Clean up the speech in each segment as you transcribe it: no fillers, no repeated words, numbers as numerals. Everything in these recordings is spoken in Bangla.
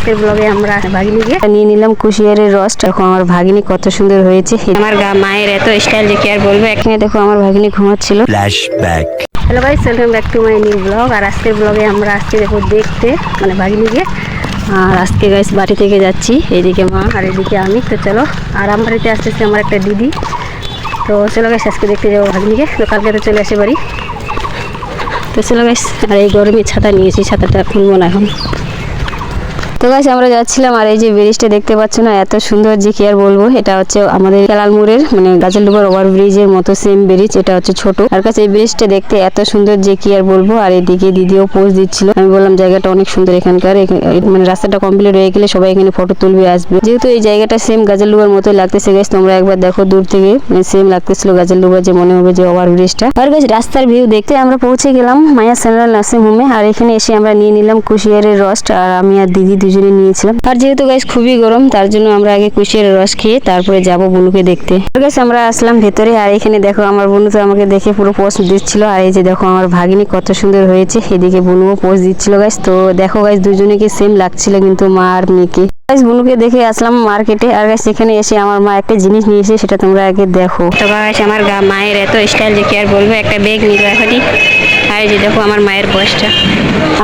আজকের ব্লগে আমরা ভাগিনীকে নিয়ে নিলাম কুশিয়ারের রস। এখন আমার ভাগিনী কত সুন্দর হয়েছে, আমার মায়ের এত স্টাইল যে কি আর বলবো। এখানে দেখো আমার ভাগিনী ঘুমাচ্ছিল। Flashback. Hello guys, welcome back to my new blog. আর আজকের ব্লগে আমরা আজকে দেখো দেখতে মানে ভাগিনীকে। আর আজকে গাইস বাড়ি থেকে যাচ্ছি, এইদিকে মা আর এইদিকে আমি। তো চলো, আর আমার বাড়িতে আসতেছে আমার একটা দিদি। তো চলো গাইস আজকে দেখতে যাবো ভাগিনীকে। তো কালকে তো চলে আসে বাড়ি। তো চলো গাইস, আর এই গরমে ছাতা নিয়েছি, ছাতাটা খুলবো না এখন। তো গাইস আমরা যাচ্ছিলাম, আর এই যে ব্রিজটা দেখতে পাচ্ছ না, এত সুন্দর যে কি আর বলবো। এটা হচ্ছে আমাদের কেলালমুড়ের মানে গাজলডুবার ওভার ব্রিজের মতো সেম ব্রিজ, এটা হচ্ছে ছোট। আর কাছে এই ব্রিজটা দেখতে এত সুন্দর যে কি আর বলবো। আর এদিকে দিদিও পোজ দিচ্ছিল। আমি বললাম জায়গাটা অনেক সুন্দর এখানকার, মানে রাস্তাটা কমপ্লিট হয়ে গেলে সবাই এখানে ফটো তুলবে আসবে। যেহেতু এই জায়গাটা সেম গাজলডুবার মতোই লাগতেছে গাইস, তোমরা একবার দেখো দূর থেকে, মানে সেম লাগতেছিল গাজলডুবার, যে মনে হবে যে ওভার ব্রিজটা। আর গাইস রাস্তার ভিউ দেখতে আমরা পৌঁছে গেলাম মায়া সেন্ট্রাল নার্সিং হোমে। আর এখানে এসে আমরা নিয়ে নিলাম কুশিয়ারের রস, আর আমি আর দিদি দুজনে নিয়েছিলাম। আর যেহেতু গাইস খুবই গরম, তার জন্য আমরা আগে কুশিয়ারের রস খেয়ে তারপরে যাব বনুকে দেখতে। গাইস আমরা আসলাম ভেতরে, আর এখানে দেখো আমার বনু তো আমাকে দেখে পুরো পোজ দিচ্ছিল। আর এই যে দেখো আমার ভাগিনী কত সুন্দর হয়েছে, এদিকে বনুও পোজ দিচ্ছিল গাইস। তো দেখো গাইস দুজনেকে সেম লাগছিল কিন্তু মা আর মেয়েকে। গাইস বনুকে দেখে আসলাম মার্কেটে। আর গাইস এখানে এসে আমার মা একটা জিনিস নিয়েছে, সেটা তোমরা আগে দেখো। তো গাইস আমার মায়ের এত স্টাইল যে কি আর বলবো, একটা ব্যাগ নিল এখনই। আর এই যে দেখো আমার মায়ের বয়সটা।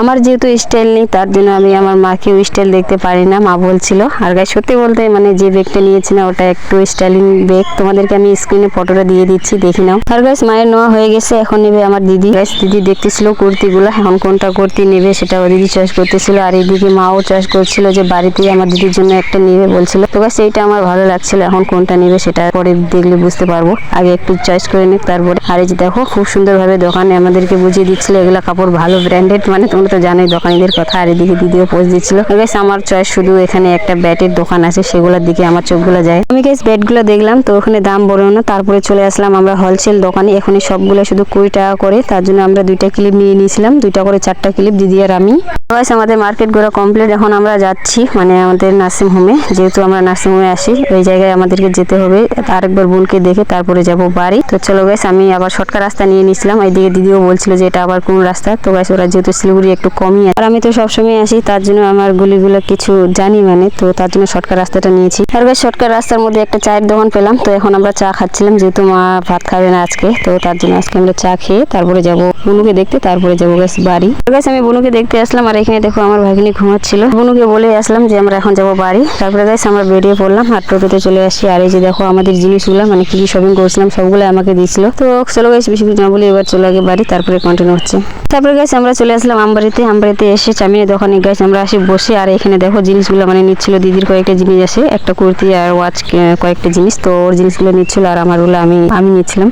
আমার যেহেতু স্টাইল নেই, তার জন্য আমি আমার মাকেও স্টাইল দেখতে পারি না, মা বলছিল। আর গাইস সত্যি বলতে মানে যে ব্যাগটা নিয়েছি না, ওটা একটু স্টাইলিং ব্যাগ। তোমাদেরকে আমি স্ক্রিনে ফটোটা দিয়ে দিচ্ছি, দেখে নাও। আর গাইস মায়ের নেওয়া হয়ে গেছে, এখন নেবে আমার দিদি। গাইস দিদি দেখতেছিল কুর্তিগুলো, এখন কোনটা কুর্তি নেবে সেটা ও দিদি চয়েস করতেছিল। আর এইদিকে মাও চয়েস করছিল যে বাড়িতে আমার দিদির জন্য একটা নেবে বলছিল। তো গাইস এইটা আমার ভালো লাগছিল, এখন কোনটা নেবে সেটা পরে দেখলে বুঝতে পারবো, আগে একটু চয়েস করে নিক তারপরে। আর এই যে দেখো খুব সুন্দরভাবে দোকানে আমাদেরকে বুঝিয়ে দিচ্ছিল এগুলা কাপড় ভালো ব্র্যান্ডেড, মানে তোমরা তো জানোই দোকানিদের কথা। আর এদিকে দিদিও পোজ দিচ্ছিল। গাইস আমার চয়েস শুধু এখানে একটা ব্যাটের দোকান আছে, সেগুলোর দিকে আমার চোখগুলো যায়। আমি গাইস ব্যাটগুলো দেখলাম, তো ওখানে দাম বড় না। তারপরে চলে আসলাম আমরা হোলসেল দোকানে। এখানে সবগুলো শুধু 20 টাকা করে, তার জন্য আমরা 2টা ক্লিপ নিয়ে নিয়েছিলাম, 2টা করে 4টা ক্লিপ দিদি আর আমি। গাইস আমাদের মার্কেট ঘোরা কমপ্লিট, এখন আমরা যাচ্ছি মানে আমাদের নার্সিং হোমে। যেহেতু আমরা নার্সিং হোমে আসি, ওই জায়গায় আমাদেরকে যেতে হবে। আরেকবার বোনকে দেখে তারপরে যাব বাড়ি। তো চলো গাইস আমি আবার শর্টকাট রাস্তা নিয়ে নিয়েছিলাম। এইদিকে দিদিও বলছিল যে এটা আবার কোন রাস্তা। তো গাইস ওরা যেহেতু শিলিগুড়ি একটু কমই, আর আমি তো সবসময় আসি, তার জন্য আমার গুলিগুলো কিছু জানি মানে, তো তার জন্য শর্টকাট রাস্তাটা নিয়েছি। আর গাইস শর্টকাট রাস্তার মধ্যে একটা চায়ের দোকান পেলাম, তো এখন আমরা চা খাচ্ছিলাম। যেহেতু মা ভাত খাবে না আজকে, তো তার জন্য আজকে আমরা চা খেয়ে তারপরে যাব বনুকে দেখতে, তারপরে যাবো গাইস বাড়ি। গাইস আমি বনুকে দেখতে আসলাম, আর এখানে দেখো আমার ভাগিনী ঘুমাচ্ছিল। বনুকে বলে আসলাম যে আমরা এখন যাব বাড়ি। তারপরে গাইস আমরা বেরিয়ে পড়লাম, আর টোটোতে চলে আসি। আর এই যে দেখো আমাদের জিনিসগুলো মানে কি কি শপিং করেছিলাম সবগুলো আমাকে দিয়েছিল। তো চলো গাইস বেশি কিছু না বলে এবার চলে আগে বাড়ি, তারপরে কন্টিনিউ হচ্ছে। তারপরে গাইস আমরা চলে আসলাম আমবাড়িতে। আমবাড়িতে এসে চামিনের দোকানে গাইস আমরা আসি বসে। আর এখানে দেখো জিনিসগুলো মানে নিচ্ছিল দিদির কয়েকটা জিনিস আছে, একটা কুর্তি আর ওয়াচ কয়েকটা জিনিস। তো ওর জিনিসগুলো নিচ্ছিল, আর আমারগুলো আমি নিচ্ছিলাম।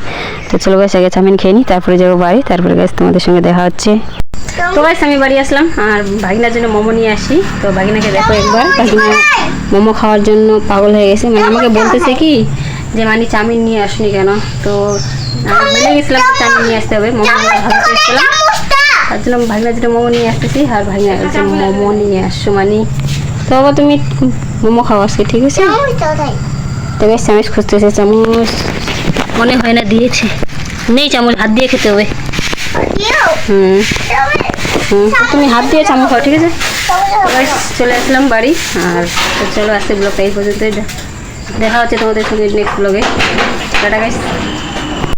তো চলো গাইস আগে চামিন খেয়ে নিই, তারপরে যাবো বাড়ি। তারপরে গাইস তোমাদের সঙ্গে দেখা হচ্ছে। তো গাইস আমি বাড়ি আসলাম, আর ভাগিনার জন্য মোমো নিয়ে আসি। তো ভাগিনাকে দেখো একবার, ভাগিনা মোমো খাওয়ার জন্য পাগল হয়ে গেছে। মানে আমাকে বলতেছে কি যে মানে চাউমিন নিয়ে আসনি কেন। তো আমি ভুলে গেছিলাম চাউমিন নিয়ে আসতে হবে, মোমো ভালো চেয়েছিলাম, তার জন্য ভাগিনার জন্য মোমো নিয়ে আসতেছি। আর ভাগিনার কাছে মোমো নিয়ে আসছো মানে, তো বাবা তুমি মোমো খাও আজকে, ঠিক আছে? তো গাইস চামচ খুঁজতেছে, চামচ মনে হয় না দিয়েছে, নেই চামচ, হাত দিয়ে খেতে হবে। তুমি হাত দিয়ে চামচ খাও, ঠিক আছে? চলে আসলাম বাড়ি। আর চলো আজকে ব্লগটা এই পর্যন্তই, দেখা হচ্ছে তোমাদের সঙ্গে নেক্সট ব্লগে। Tata guys.